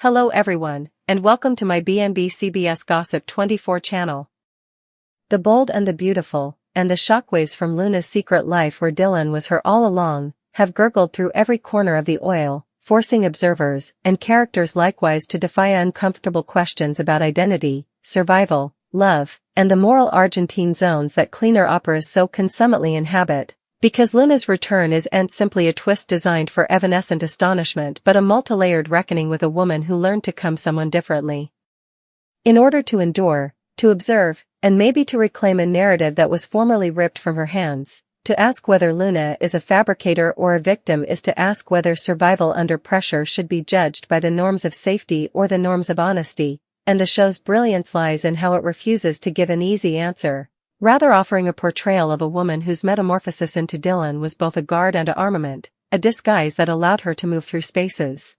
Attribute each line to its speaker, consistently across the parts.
Speaker 1: Hello everyone, and welcome to my BNB CBS Gossip 24 channel. The Bold and the Beautiful, and the shockwaves from Luna's secret life where Dylan was her all along, have gurgled through every corner of the oil, forcing observers and characters likewise to defy uncomfortable questions about identity, survival, love, and the moral Argentine zones that cleaner operas so consummately inhabit. Because Luna's return isn't simply a twist designed for evanescent astonishment but a multi-layered reckoning with a woman who learned to come someone differently. In order to endure, to observe, and maybe to reclaim a narrative that was formerly ripped from her hands, to ask whether Luna is a fabricator or a victim is to ask whether survival under pressure should be judged by the norms of safety or the norms of honesty, and the show's brilliance lies in how it refuses to give an easy answer, rather offering a portrayal of a woman whose metamorphosis into Dylan was both a guard and an armament, a disguise that allowed her to move through spaces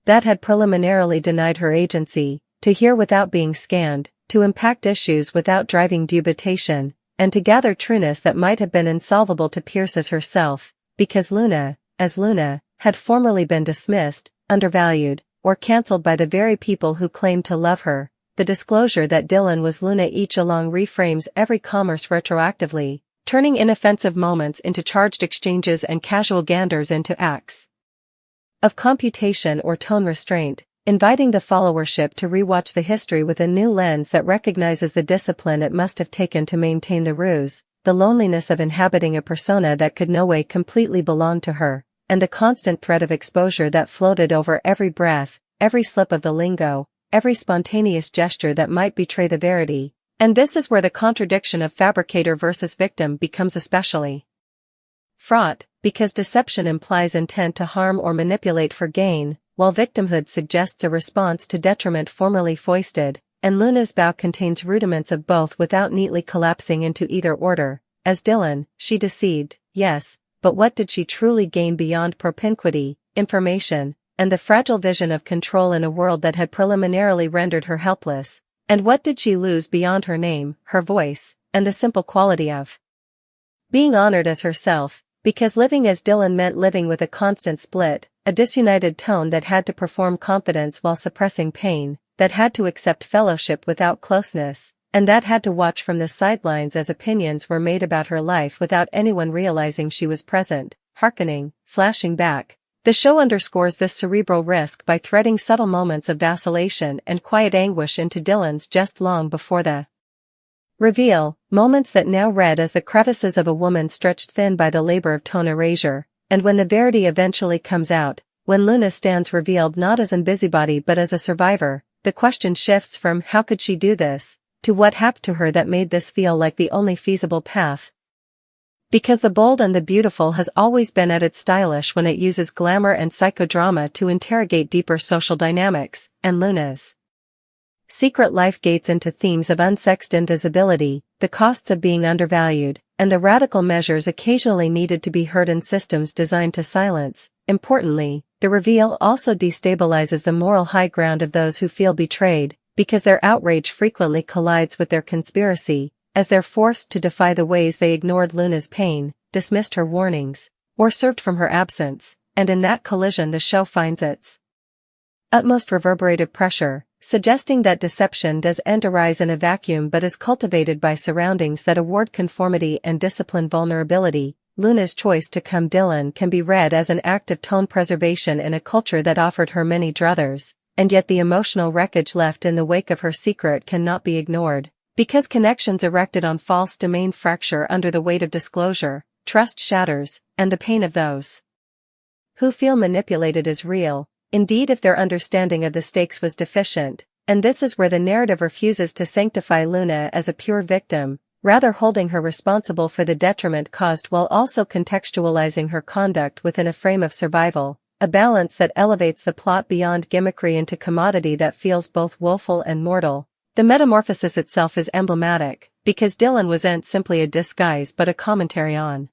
Speaker 1: that had preliminarily denied her agency, to hear without being scanned, to impact issues without driving dubitation, and to gather trueness that might have been insolvable to Pierce as herself, because Luna, as Luna, had formerly been dismissed, undervalued, or cancelled by the very people who claimed to love her. The disclosure that Dylan was Luna each along reframes every commerce retroactively, turning inoffensive moments into charged exchanges and casual ganders into acts of computation or tone restraint, inviting the followership to rewatch the history with a new lens that recognizes the discipline it must have taken to maintain the ruse, the loneliness of inhabiting a persona that could no way completely belong to her, and the constant threat of exposure that floated over every breath, every slip of the lingo, every spontaneous gesture that might betray the verity. And this is where the contradiction of fabricator versus victim becomes especially fraught, because deception implies intent to harm or manipulate for gain, while victimhood suggests a response to detriment formerly foisted, and Luna's bow contains rudiments of both without neatly collapsing into either order. As Dylan, she deceived, yes, but what did she truly gain beyond propinquity, information, and the fragile vision of control in a world that had preliminarily rendered her helpless? And what did she lose beyond her name, her voice, and the simple quality of being honored as herself? Because living as Dylan meant living with a constant split, a disunited tone that had to perform confidence while suppressing pain, that had to accept fellowship without closeness, and that had to watch from the sidelines as opinions were made about her life without anyone realizing she was present, hearkening, flashing back. The show underscores this cerebral risk by threading subtle moments of vacillation and quiet anguish into Dylan's just long before the reveal, moments that now read as the crevices of a woman stretched thin by the labor of tone erasure, and when the verity eventually comes out, when Luna stands revealed not as a busybody but as a survivor, the question shifts from how could she do this, to what happened to her that made this feel like the only feasible path. Because The Bold and the Beautiful has always been at its stylish when it uses glamour and psychodrama to interrogate deeper social dynamics, and Luna's secret life gates into themes of unsexed invisibility, the costs of being undervalued, and the radical measures occasionally needed to be heard in systems designed to silence. Importantly, the reveal also destabilizes the moral high ground of those who feel betrayed, because their outrage frequently collides with their conspiracy, as they're forced to defy the ways they ignored Luna's pain, dismissed her warnings, or served from her absence, and in that collision the show finds its utmost reverberative pressure, suggesting that deception doesn't arise in a vacuum but is cultivated by surroundings that award conformity and discipline vulnerability. Luna's choice to come Dylan can be read as an act of tone preservation in a culture that offered her many druthers, and yet the emotional wreckage left in the wake of her secret cannot be ignored. Because connections erected on false domain fracture under the weight of disclosure, trust shatters, and the pain of those who feel manipulated is real, indeed if their understanding of the stakes was deficient, and this is where the narrative refuses to sanctify Luna as a pure victim, rather holding her responsible for the detriment caused while also contextualizing her conduct within a frame of survival, a balance that elevates the plot beyond gimmickry into commodity that feels both woeful and mortal. The metamorphosis itself is emblematic, because Dylan wasn't simply a disguise but a commentary on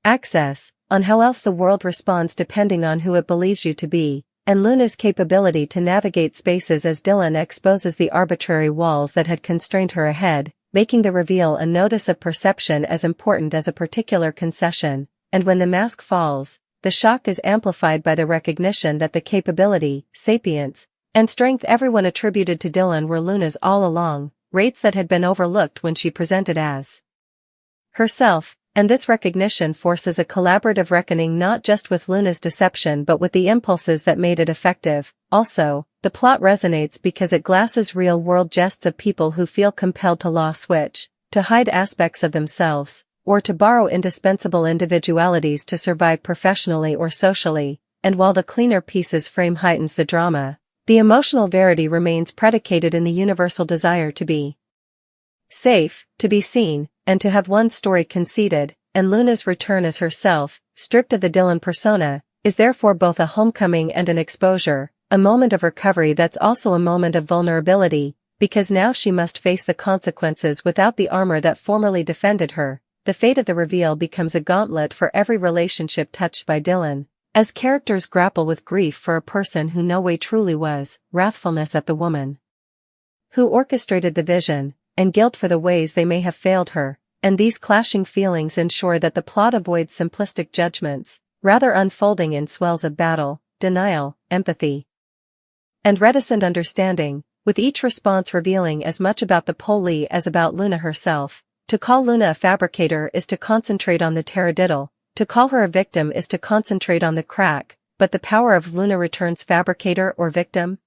Speaker 1: access, on how else the world responds depending on who it believes you to be, and Luna's capability to navigate spaces as Dylan exposes the arbitrary walls that had constrained her ahead, making the reveal a notice of perception as important as a particular concession. And when the mask falls, the shock is amplified by the recognition that the capability, sapience, and strength everyone attributed to Dylan were Luna's all along, traits that had been overlooked when she presented as herself, and this recognition forces a collaborative reckoning not just with Luna's deception but with the impulses that made it effective. Also, the plot resonates because it glasses real-world jests of people who feel compelled to law switch, to hide aspects of themselves, or to borrow indispensable individualities to survive professionally or socially, and while the cleaner pieces frame heightens the drama, the emotional verity remains predicated in the universal desire to be safe, to be seen, and to have one's story conceded, and Luna's return as herself, stripped of the Dylan persona, is therefore both a homecoming and an exposure, a moment of recovery that's also a moment of vulnerability, because now she must face the consequences without the armor that formerly defended her. The fate of the reveal becomes a gauntlet for every relationship touched by Dylan, as characters grapple with grief for a person who no way truly was, wrathfulness at the woman who orchestrated the vision, and guilt for the ways they may have failed her, and these clashing feelings ensure that the plot avoids simplistic judgments, rather unfolding in swells of battle, denial, empathy, and reticent understanding, with each response revealing as much about the Poli as about Luna herself. To call Luna a fabricator is to concentrate on the taradiddle, to call her a victim is to concentrate on the crack, but the power of Luna returns fabricator or victim?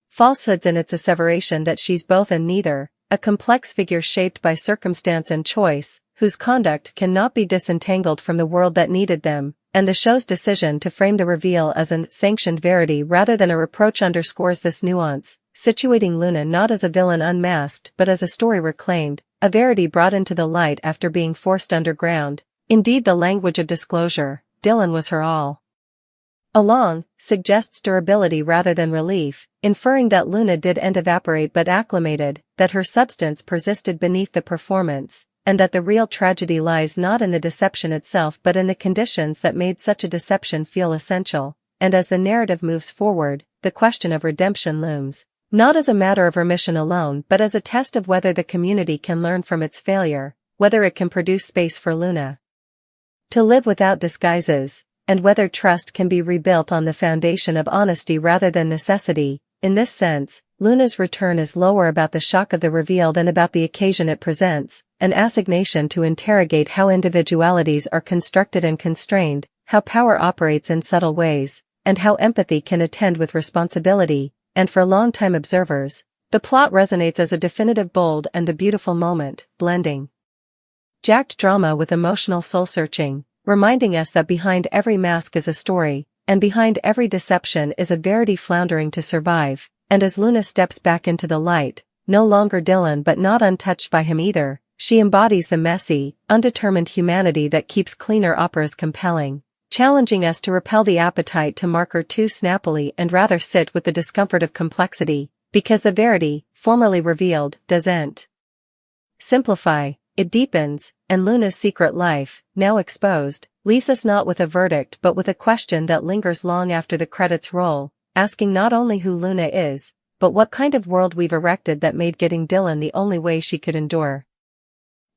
Speaker 1: Falsehoods in its asseveration that she's both and neither, a complex figure shaped by circumstance and choice, whose conduct cannot be disentangled from the world that needed them, and the show's decision to frame the reveal as an sanctioned verity rather than a reproach underscores this nuance, situating Luna not as a villain unmasked but as a story reclaimed, a verity brought into the light after being forced underground. Indeed, the language of disclosure, Dylan was her all along, suggests durability rather than relief, inferring that Luna did end evaporate but acclimated, that her substance persisted beneath the performance, and that the real tragedy lies not in the deception itself but in the conditions that made such a deception feel essential. And as the narrative moves forward, the question of redemption looms, not as a matter of remission alone but as a test of whether the community can learn from its failure, whether it can produce space for Luna to live without disguises, and whether trust can be rebuilt on the foundation of honesty rather than necessity. In this sense, Luna's return is lower about the shock of the reveal than about the occasion it presents, an assignation to interrogate how individualities are constructed and constrained, how power operates in subtle ways, and how empathy can attend with responsibility. And for long-time observers, the plot resonates as a definitive bold and the beautiful moment, blending jacked drama with emotional soul-searching, reminding us that behind every mask is a story, and behind every deception is a verity floundering to survive. And as Luna steps back into the light, no longer Dylan but not untouched by him either, she embodies the messy, undetermined humanity that keeps cleaner operas compelling, challenging us to repel the appetite to marker too snappily and rather sit with the discomfort of complexity, because the verity, formerly revealed, doesn't simplify, it deepens, and Luna's secret life, now exposed, leaves us not with a verdict but with a question that lingers long after the credits roll, asking not only who Luna is, but what kind of world we've erected that made getting Dylan the only way she could endure.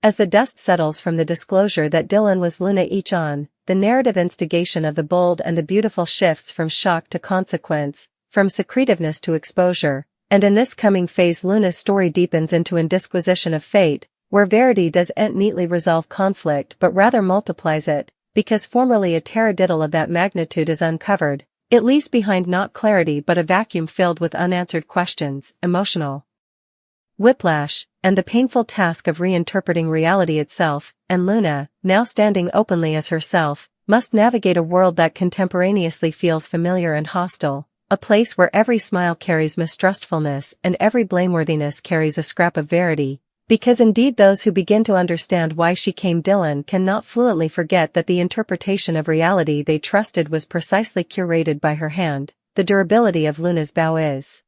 Speaker 1: As the dust settles from the disclosure that Dylan was Luna each on, the narrative instigation of the bold and the beautiful shifts from shock to consequence, from secretiveness to exposure, and in this coming phase Luna's story deepens into an disquisition of fate, where verity doesn't neatly resolve conflict but rather multiplies it, because formerly a taradiddle of that magnitude is uncovered, it leaves behind not clarity but a vacuum filled with unanswered questions, emotional whiplash, and the painful task of reinterpreting reality itself. And Luna, now standing openly as herself, must navigate a world that contemporaneously feels familiar and hostile, a place where every smile carries mistrustfulness and every blameworthiness carries a scrap of verity. Because indeed those who begin to understand why she came Dylan cannot fluently forget that the interpretation of reality they trusted was precisely curated by her hand. The durability of Luna's bow is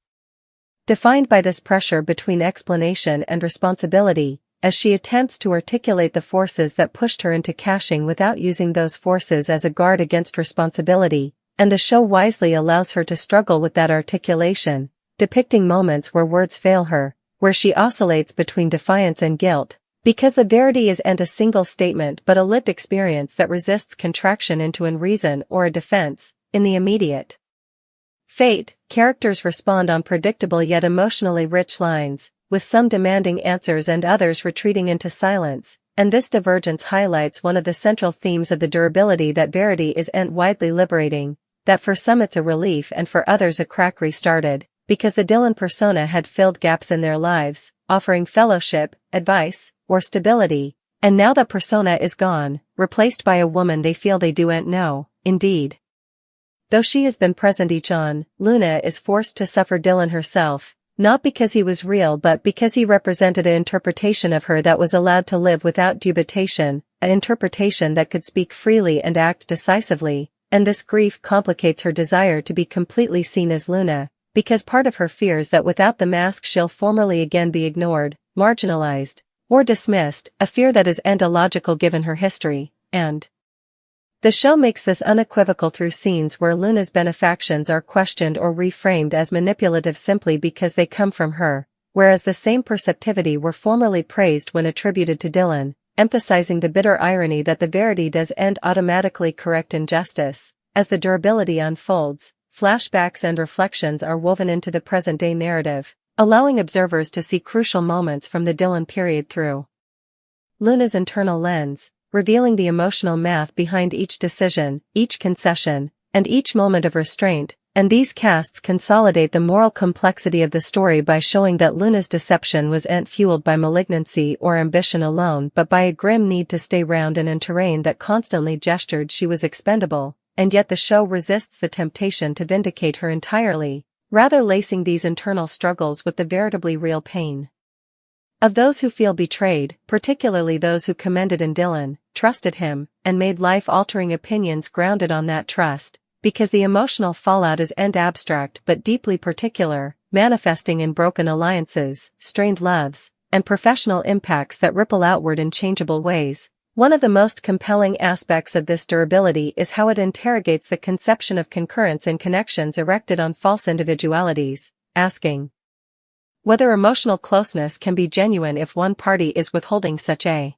Speaker 1: defined by this pressure between explanation and responsibility, as she attempts to articulate the forces that pushed her into caching without using those forces as a guard against responsibility, and the show wisely allows her to struggle with that articulation, depicting moments where words fail her, where she oscillates between defiance and guilt, Because the verity isn't a single statement but a lived experience that resists contraction into an reason or a defense. In the immediate fate, characters respond on predictable yet emotionally rich lines, with some demanding answers and others retreating into silence, and this divergence highlights one of the central themes of the durability that verity isn't widely liberating, that for some it's a relief and for others a crack restarted, because the Dylan persona had filled gaps in their lives, offering fellowship, advice, or stability, and now that persona is gone, replaced by a woman they feel they do'n't know, indeed. Though she has been present each on, Luna is forced to suffer Dylan herself, not because he was real but because he represented an interpretation of her that was allowed to live without dubitation, an interpretation that could speak freely and act decisively, and this grief complicates her desire to be completely seen as Luna, because part of her fears that without the mask she'll formerly again be ignored, marginalized, or dismissed, a fear that is illogical given her history, and the show makes this unequivocal through scenes where Luna's benefactions are questioned or reframed as manipulative simply because they come from her, whereas the same perceptivity were formerly praised when attributed to Dylan, emphasizing the bitter irony that the verity doesn't automatically correct injustice. As the durability unfolds, flashbacks and reflections are woven into the present-day narrative, allowing observers to see crucial moments from the Dylan period through Luna's internal lens, revealing the emotional math behind each decision, each concession, and each moment of restraint, and these casts consolidate the moral complexity of the story by showing that Luna's deception wasn't fueled by malignancy or ambition alone but by a grim need to stay round in a terrain that constantly gestured she was expendable, and yet the show resists the temptation to vindicate her entirely, rather lacing these internal struggles with the veritably real pain of those who feel betrayed, particularly those who commended in Dylan, trusted him, and made life-altering opinions grounded on that trust, because the emotional fallout isn't abstract but deeply particular, manifesting in broken alliances, strained loves, and professional impacts that ripple outward in changeable ways. One of the most compelling aspects of this durability is how it interrogates the conception of concurrence in connections erected on false individualities, asking whether emotional closeness can be genuine if one party is withholding such a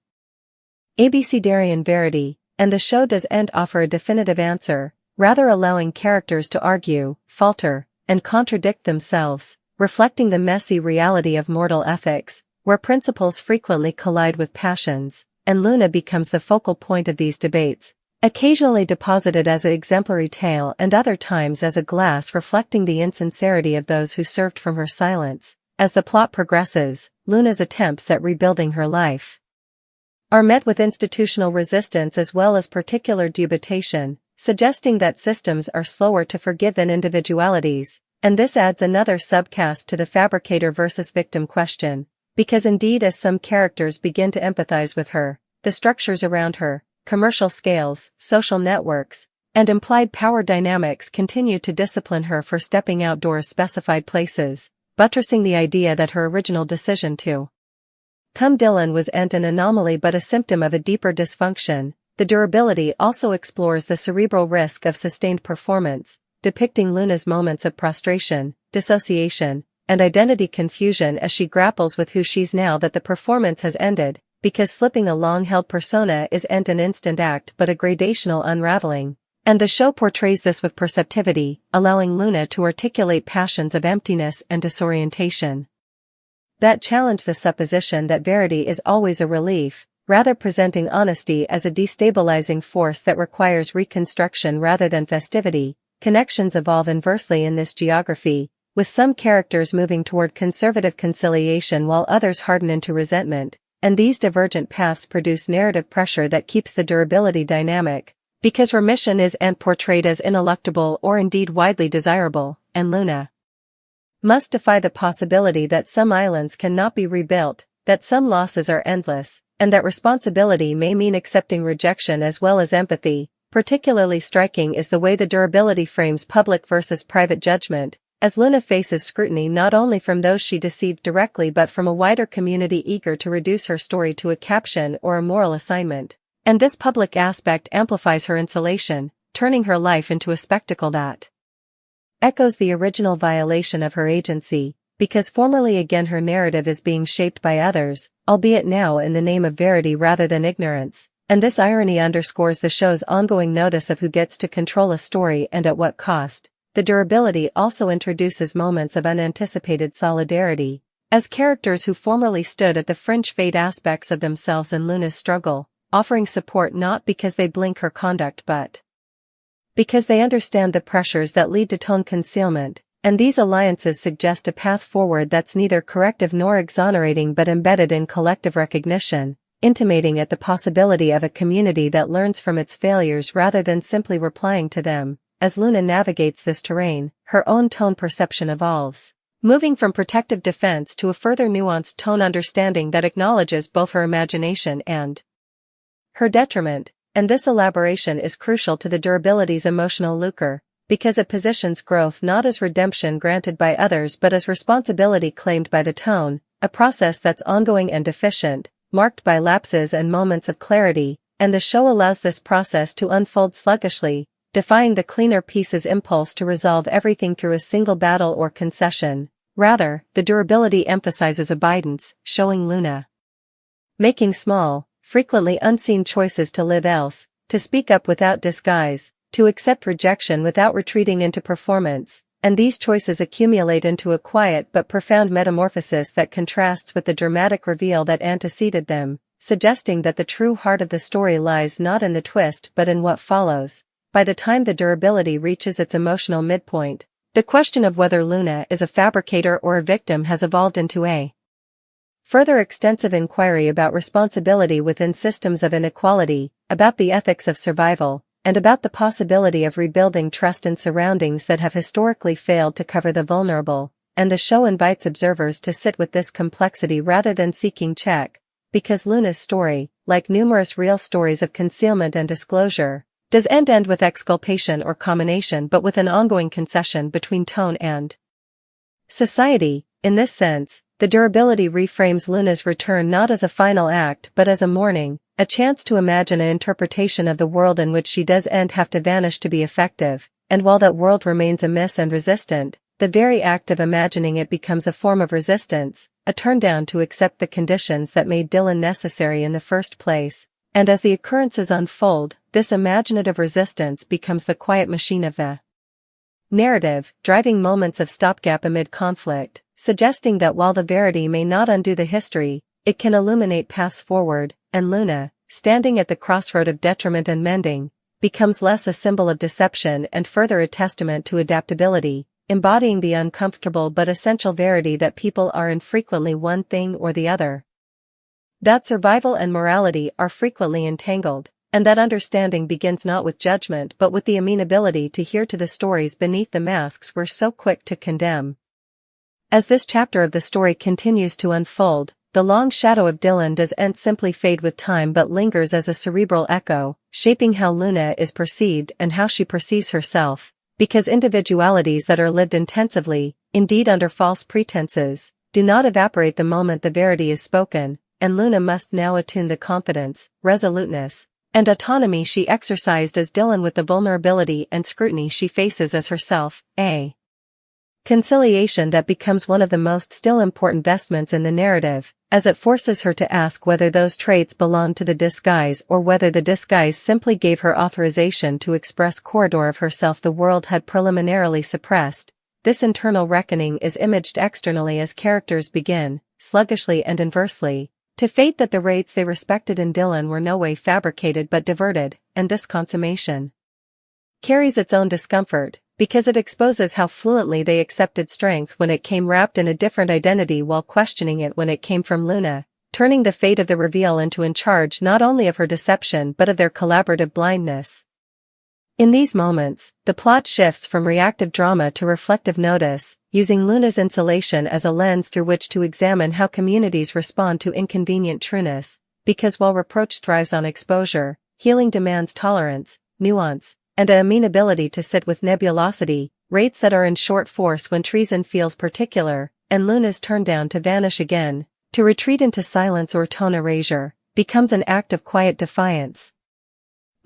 Speaker 1: abecedarian verity, and the show doesn't offer a definitive answer, rather allowing characters to argue, falter, and contradict themselves, reflecting the messy reality of mortal ethics, where principles frequently collide with passions, and Luna becomes the focal point of these debates, occasionally deposited as an exemplary tale and other times as a glass reflecting the insincerity of those who served from her silence. As the plot progresses, Luna's attempts at rebuilding her life are met with institutional resistance as well as particular dubitation, suggesting that systems are slower to forgive than individualities, and this adds another subcast to the fabricator versus victim question, because indeed as some characters begin to empathize with her, the structures around her, commercial scales, social networks, and implied power dynamics continue to discipline her for stepping outdoors specified places, buttressing the idea that her original decision to come Dylan wasn't an anomaly but a symptom of a deeper dysfunction. The durability also explores the cerebral risk of sustained performance, depicting Luna's moments of prostration, dissociation, and identity confusion as she grapples with who she's now that the performance has ended, because slipping a long-held persona isn't an instant act but a gradational unraveling. And the show portrays this with perceptivity, allowing Luna to articulate passions of emptiness and disorientation that challenge the supposition that verity is always a relief, rather presenting honesty as a destabilizing force that requires reconstruction rather than festivity. Connections evolve inversely in this geography, with some characters moving toward conservative conciliation while others harden into resentment, and these divergent paths produce narrative pressure that keeps the durability dynamic, because remission isn't portrayed as ineluctable or indeed widely desirable, and Luna must defy the possibility that some islands cannot be rebuilt, that some losses are endless, and that responsibility may mean accepting rejection as well as empathy. Particularly striking is the way the durability frames public versus private judgment, as Luna faces scrutiny not only from those she deceived directly but from a wider community eager to reduce her story to a caption or a moral assignment. And this public aspect amplifies her insulation, turning her life into a spectacle that echoes the original violation of her agency, because formerly again her narrative is being shaped by others, albeit now in the name of verity rather than ignorance, and this irony underscores the show's ongoing notice of who gets to control a story and at what cost. The durability also introduces moments of unanticipated solidarity, as characters who formerly stood at the fringe fade aspects of themselves in Luna's struggle, offering support not because they blink her conduct but because they understand the pressures that lead to tone concealment, and these alliances suggest a path forward that's neither corrective nor exonerating but embedded in collective recognition, intimating at the possibility of a community that learns from its failures rather than simply replying to them. As Luna navigates this terrain, her own tone perception evolves, moving from protective defense to a further nuanced tone understanding that acknowledges both her imagination and her detriment, and this elaboration is crucial to the durability's emotional lucre, because it positions growth not as redemption granted by others but as responsibility claimed by the tone, a process that's ongoing and efficient, marked by lapses and moments of clarity, and the show allows this process to unfold sluggishly, defying the cleaner piece's impulse to resolve everything through a single battle or concession. Rather, the durability emphasizes abidance, showing Luna making small, frequently unseen choices to live else, to speak up without disguise, to accept rejection without retreating into performance, and these choices accumulate into a quiet but profound metamorphosis that contrasts with the dramatic reveal that anteceded them, suggesting that the true heart of the story lies not in the twist but in what follows. By the time the durability reaches its emotional midpoint, the question of whether Luna is a fabricator or a victim has evolved into a further extensive inquiry about responsibility within systems of inequality, about the ethics of survival, and about the possibility of rebuilding trust in surroundings that have historically failed to cover the vulnerable, and the show invites observers to sit with this complexity rather than seeking check, because Luna's story, like numerous real stories of concealment and disclosure, does end with exculpation or commination but with an ongoing concession between tone and society. In this sense, the durability reframes Luna's return not as a final act but as a mourning, a chance to imagine an interpretation of the world in which she does have to vanish to be effective, and while that world remains amiss and resistant, the very act of imagining it becomes a form of resistance, a turndown to accept the conditions that made Dylan necessary in the first place. And as the occurrences unfold, this imaginative resistance becomes the quiet machine of the narrative, driving moments of stopgap amid conflict, suggesting that while the verity may not undo the history, it can illuminate paths forward, and Luna, standing at the crossroad of detriment and mending, becomes less a symbol of deception and further a testament to adaptability, embodying the uncomfortable but essential verity that people are infrequently one thing or the other. That survival and morality are frequently entangled, and that understanding begins not with judgment but with the amenability to hear to the stories beneath the masks we're so quick to condemn. As this chapter of the story continues to unfold, the long shadow of Dylan doesn't simply fade with time but lingers as a cerebral echo, shaping how Luna is perceived and how she perceives herself, because individualities that are lived intensively, indeed under false pretenses, do not evaporate the moment the verity is spoken, and Luna must now attune the confidence, resoluteness, and autonomy she exercised as Dylan with the vulnerability and scrutiny she faces as herself, a conciliation that becomes one of the most still important vestments in the narrative, as it forces her to ask whether those traits belong to the disguise or whether the disguise simply gave her authorization to express corridor of herself the world had preliminarily suppressed. This internal reckoning is imaged externally as characters begin, sluggishly and inversely, to fate that the rates they respected in Dylan were no way fabricated but diverted, and this consummation carries its own discomfort, because it exposes how fluently they accepted strength when it came wrapped in a different identity while questioning it when it came from Luna, turning the fate of the reveal into in charge not only of her deception but of their collaborative blindness. In these moments, the plot shifts from reactive drama to reflective notice, using Luna's insulation as a lens through which to examine how communities respond to inconvenient trueness, because while reproach thrives on exposure, healing demands tolerance, nuance, and an amenability to sit with nebulosity, rates that are in short force when treason feels particular, and Luna's turndown to vanish again, to retreat into silence or tone erasure, becomes an act of quiet defiance.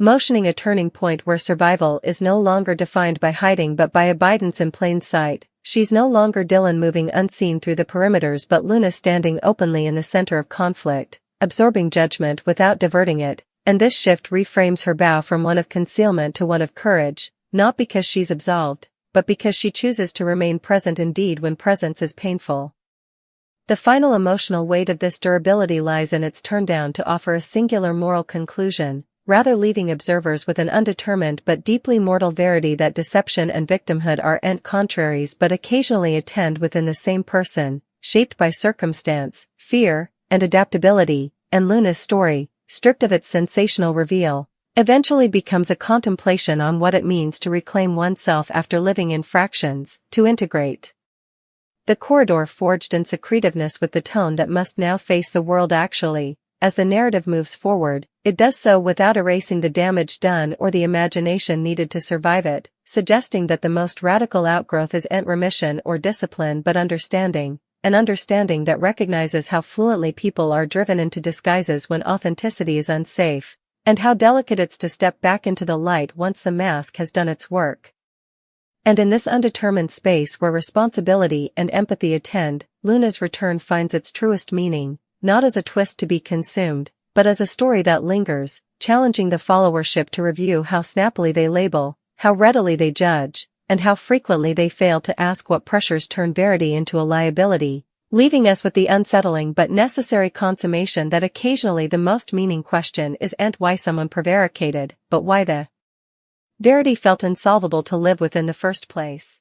Speaker 1: motioning a turning point where survival is no longer defined by hiding but by abidance in plain sight. She's no longer Dylan moving unseen through the perimeters but Luna standing openly in the center of conflict, absorbing judgment without diverting it, and this shift reframes her bow from one of concealment to one of courage, not because she's absolved, but because she chooses to remain present indeed when presence is painful. The final emotional weight of this durability lies in its turndown to offer a singular moral conclusion, rather leaving observers with an undetermined but deeply mortal verity that deception and victimhood are contraries but occasionally attend within the same person, shaped by circumstance, fear, and adaptability, and Luna's story, stripped of its sensational reveal, eventually becomes a contemplation on what it means to reclaim oneself after living in fractions, to integrate. The corridor forged in secretiveness with the tone that must now face the world actually. As the narrative moves forward, it does so without erasing the damage done or the imagination needed to survive it, suggesting that the most radical outgrowth isn't remission or discipline but understanding, an understanding that recognizes how fluently people are driven into disguises when authenticity is unsafe, and how delicate it's to step back into the light once the mask has done its work. And in this undetermined space where responsibility and empathy attend, Luna's return finds its truest meaning, not as a twist to be consumed, but as a story that lingers, challenging the followership to review how snappily they label, how readily they judge, and how frequently they fail to ask what pressures turn verity into a liability, leaving us with the unsettling but necessary consummation that occasionally the most meaning question isn't why someone prevaricated, but why the verity felt insolvable to live with in the first place.